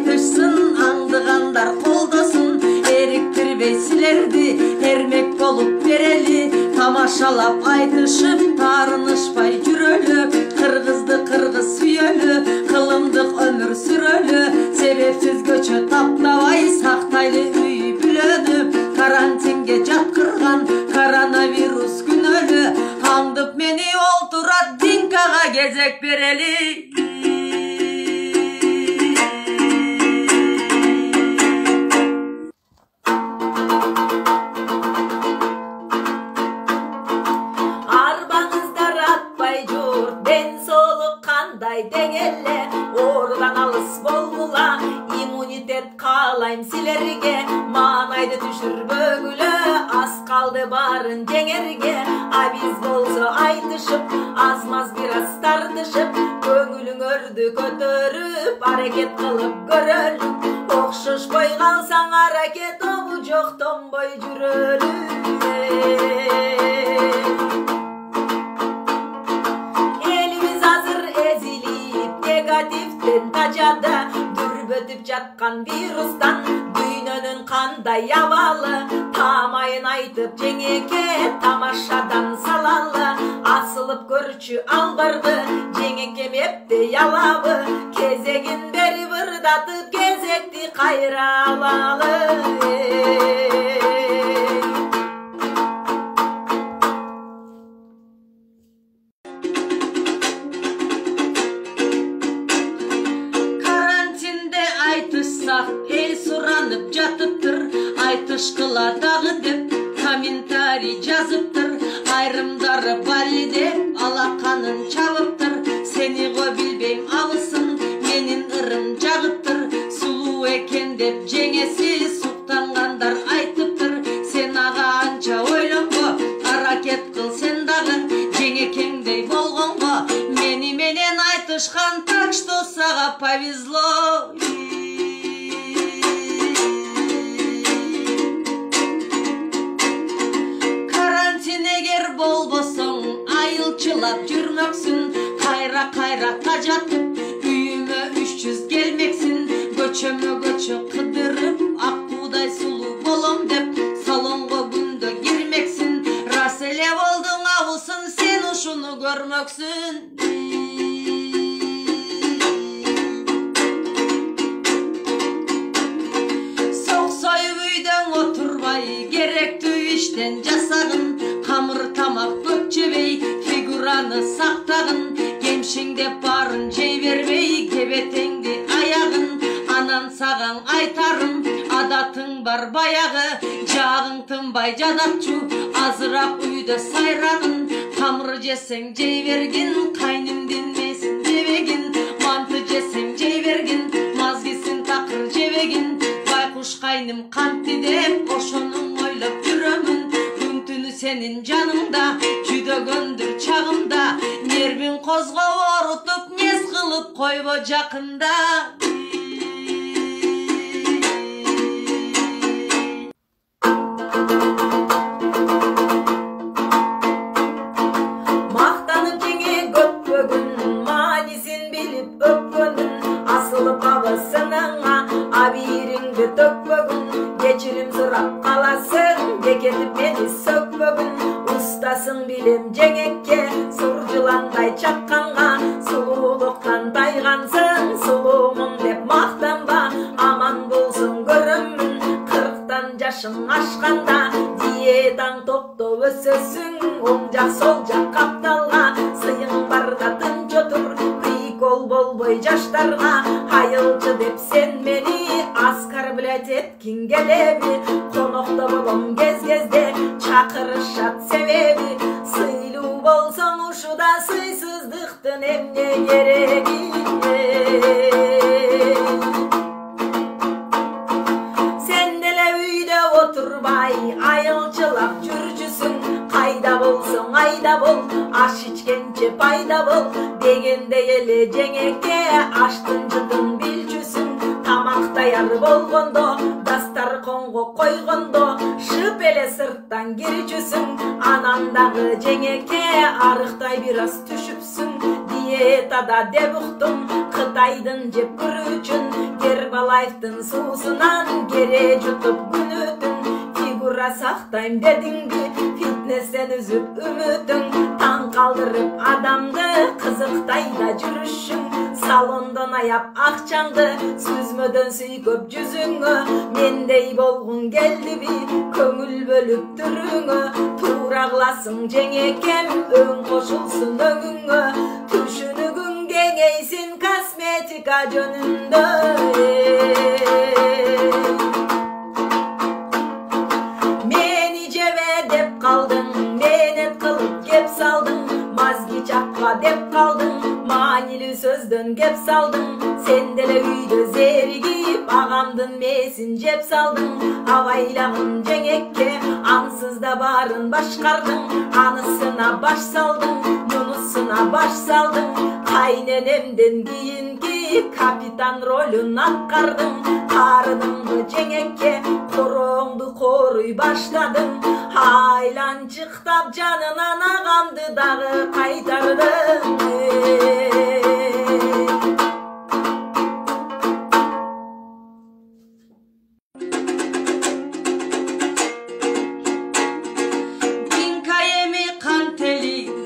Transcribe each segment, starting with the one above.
айтышсын, аңдығандар қолдасын. Еріктірбей сілерді ермек болып берелі, тамашалап айтышып тарынышпай жүрөлі. Қырғызды қырғыз сүйөлі, қылымдық өмір сүрөлі. Себепсіз көчө таптабай сақтайлы үй бүлөді. Карантинге жатқырған коронавирус күнөлі. Аңдып мени олтурат Динкаға кезек берели. Арбаңыздар атпай жұрт, ден соолук кандай деңеле. Оорудан алыс болгула, иммунитет каалайм силерге. Маанайды түшүрбөгүлө, аз калды барын жеңерге. А биз болсо айтышып, аз-маз бир аз тартышып, көңүлүңөрдү көтөрүп, аракет кылып көрөлү. Окшошпой калсаң аракет, обу жок тонбой жүрөлү. Элибиз азыр эзилип, негативден тажады. Дүрбөтүп жаткан вирустан дүйнөнүн кандай абалы. Тамайын айтып жеңеке тамашадан салалы. Асылып көрчү албарды, жеңекем эптей алабы. Кезегин берип ырдатып, кезекти кайра алалы. Карантинде айтышсак, эл суранып жатыптыр. Айтышкыла дагы деп комментарий жазыптыр. Айрымдары бали деп алаканын чабыптыр. Сени го билбейм абысын, менин ырым жагыптыр. Сулуу экен деп жеңеси суктангандар айтыптыр. Сен ага анча ойлонго, аракет кыл сен дагы. Жеңекеңдей болгонго мени менен айтышкан, так что сага повезло. Эгер болбосоң, айылчылап жүрмөксүн. Кайра тажатып, үйүмө 300 келмексин. Көчөмө көчө кыдырып, аккуудай сулуу болом деп, салонго күндө кирмексин. Рас эле болдуң абысын, сен ушуну көрмөксүн. Соксоюп үйдөн отурбай, керектүү иштен жасагын. Камыр тамак көп жебей, фигураны сактагын. Кемшиңдеп барын жей бербей, кебетеңди аягын. Анан сагаң айтарым, адатың бар баягы. Жагың тынбай жадатчу, азыраак үйдө сайрагын. Камыр жесең жей бергин, кайным динмесин жебегин. Манты жесең жей бергин, мазгисин такыр жебегин. Байкуш кайным кантти деп, ошонун ойлоп жүрөмүн. Senin canında, жүдөгөндүр чагымда. Нервин козгоп орутуп, нес кылып койбо жакында. Мактанып жеңе көппөгүн, маанисин билип өпкөнүн. Асылып абысыныңа, абийириңди төкпөгүн. Кечирим сурап каласың, кекетип мени сөкпөгүн. Устасың билем жеңекке, сур жыландай чакканга. Сулуулуктан тайгансың, сулуумун деп мактанба. Аман болсун көрөмүн, 40тан жашың ашканда. Диетаң топтоп өсөсүң, оң жак сол жак капталга. Сыйың барда тынч отур, прикол болбой жаштарга. Айылчы деп сен мени оскорблять эткиң келеби? Конокто болом кез-кезде, чакырышат себеби. Сыйлуу болсоң ушуда, сыйсыздыктын эмне кереги? Сен деле үйдө отурбай, айылчылап жүрчүсүң. Кайда болсоң айда бол, аш ичкенче пайда бол. Дегендей эле жеңеке, аштын жытын билчүсүң. Тамак даяр болгондо, дастарконго койгондо, шып эле сырттан кирчүсүң. Анан дагы жеңеке, арыктай бир аз түшүпсүң. Диетада деп уктум, Кытайдын жеп көрүүчүн Гербалаевдин суусунан кере жутуп күнүтүн фигура сактайм дедиңби фитнестен үзүп үмүтүң таң калдырып адамды кызыктай да жүрүшүң салондон аяп акчаңды сүзмөдөн сүйкөп жүзүңө мендей болгуң келдиби көңүл бөлүп түрүңө туура кыласың жеңекем өң кошулсун өңүңө түшүнүгүң кеңейсин косметика жөнүндө мени жебе деп калдың менет кылып кеп салдың мазги чакпа деп калдың маанилүү сөздөн кеп салдың сен деле үйдө зеригип агамдын мээсин жеп салдың абайлагын жеңекке ансыз да баарын башкардың анысына баш салдың мунусуна баш салдың кайненемден кийинки капитан ролун аткардың карыныңды жеңекке корооңду кооруй баштадың айланчыктап жанынан агамды дагы кайтардың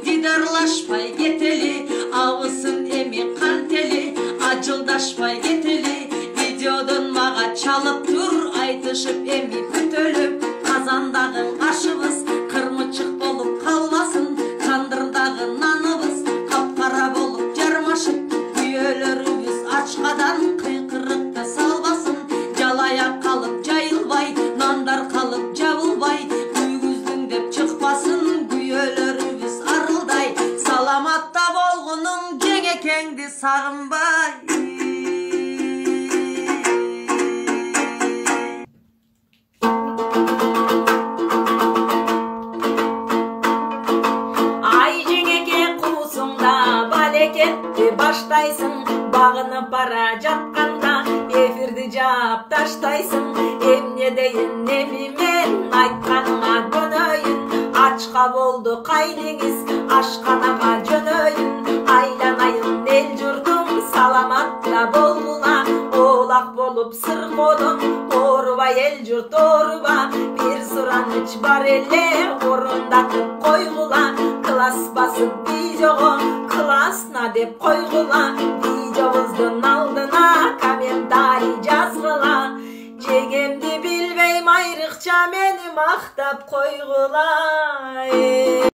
Дидарлашпай кетели, абысын эми кантели, ажылдашпай кетели, видеодон мага чалып тур, айтышып эми күтөлүп, казандагы ашыбыз кырмычык болуп калбасын, тандырдагы наныбыз капкара болуп жармашып, күйөлөрүбүз ачкадан кыйкырыкты салбасын, жалаяк калып жайылбай, нандар калып жабылбай, күйгүздүң деп чыкпасын, күйөлөрүбүз саламатта болгунуң жеңекеңди сагынбай ай жеңеке куусуңда балекетти баштайсың багынып бара жатканда эфирди жаап таштайсың эмне дейин эми мен айтканыңа көнөйүн ачка болду кайнеңиз ашканага жөнөйүн айланайын эл журтум саламатта болгула оолак болуп сыркоодон оорубай эл журт ооруба бир сураныч бар эле орундатып койгула класс басып видеого классно деп койгула видеобуздун алдына комментарий жазгыла жеңемди билбейм айрыкча мени мактап койгула